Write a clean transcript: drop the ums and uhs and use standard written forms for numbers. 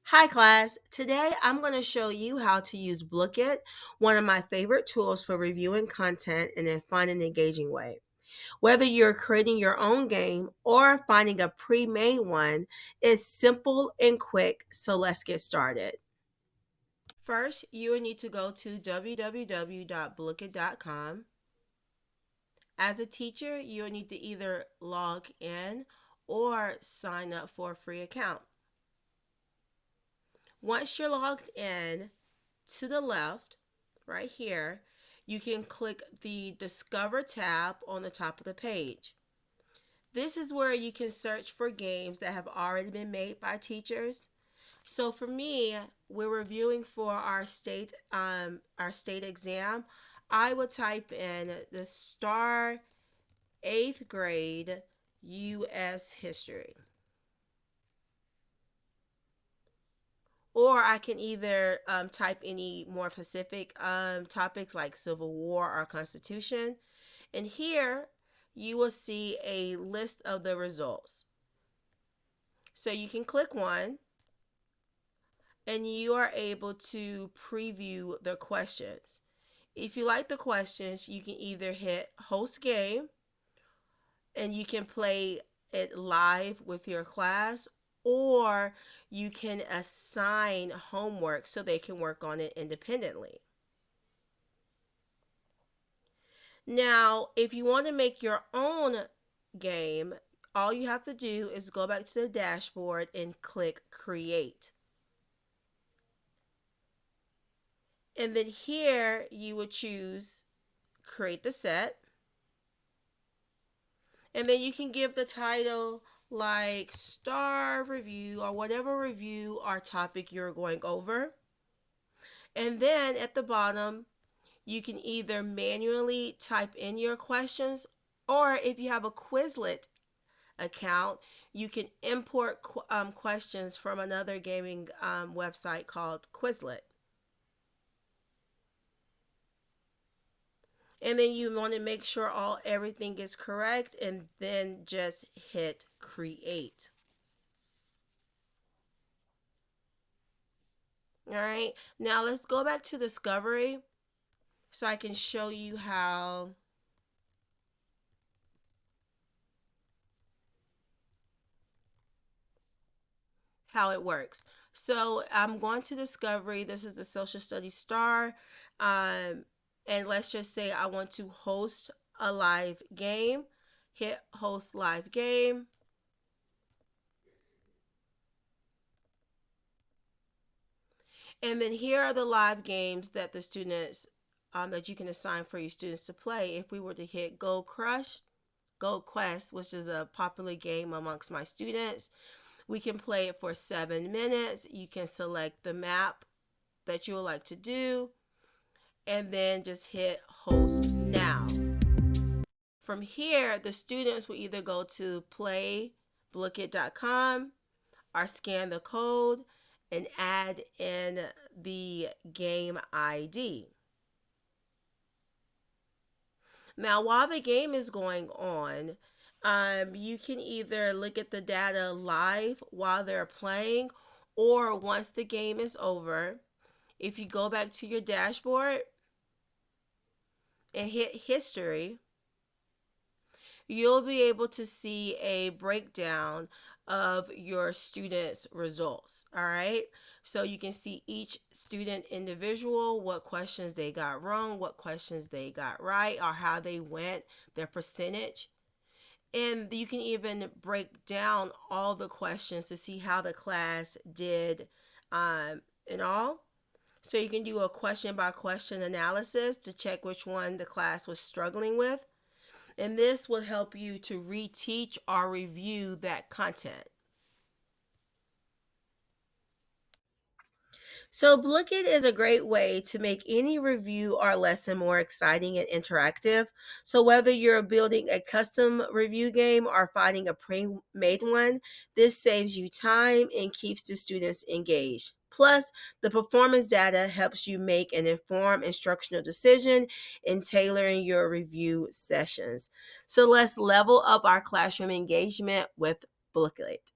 Hi class, today I'm going to show you how to use Blookit, one of my favorite tools for reviewing content in a fun and engaging way. Whether you're creating your own game or finding a pre-made one, it's simple and quick, so let's get started. First, you will need to go to www.blookit.com. As a teacher, you'll need to either log in or sign up for a free account. Once you're logged in, to the left, right here, you can click the Discover tab on the top of the page. This is where you can search for games that have already been made by teachers. So for me, we're reviewing for our state exam. I would type in the STAR 8th grade U.S. history. Or I can either type any more specific topics like Civil War or Constitution. And here you will see a list of the results. So you can click one and you are able to preview the questions. If you like the questions, you can either hit host game and you can play it live with your class, or you can assign homework so they can work on it independently. Now, if you want to make your own game, all you have to do is go back to the dashboard and click create. And then here you would choose create the set. And then you can give the title like star review or whatever review or topic you're going over. And then at the bottom, you can either manually type in your questions, or if you have a Quizlet account, you can import questions from another gaming website called Quizlet. And then you want to make sure everything is correct, and then just hit create. All right, now let's go back to Discovery so I can show you how it works. So I'm going to Discovery. This is the Social Studies Star. And let's just say I want to host a live game. Hit host live game. And then here are the live games that the students that you can assign for your students to play. If we were to hit Gold Quest, which is a popular game amongst my students, we can play it for 7 minutes. You can select the map that you would like to do, and then just hit host now. From here, the students will either go to playblookit.com or scan the code and add in the game ID. Now, while the game is going on, you can either look at the data live while they're playing, or once the game is over, if you go back to your dashboard and hit history, you'll be able to see a breakdown of your students' results. All right. So you can see each student individual, what questions they got wrong, what questions they got right, or how they went, their percentage. And you can even break down all the questions to see how the class did in all. So you can do a question by question analysis to check which one the class was struggling with. And this will help you to reteach or review that content. So Blookit is a great way to make any review or lesson more exciting and interactive. So whether you're building a custom review game or finding a pre-made one, this saves you time and keeps the students engaged. Plus, the performance data helps you make an informed instructional decision in tailoring your review sessions. So let's level up our classroom engagement with Blookit.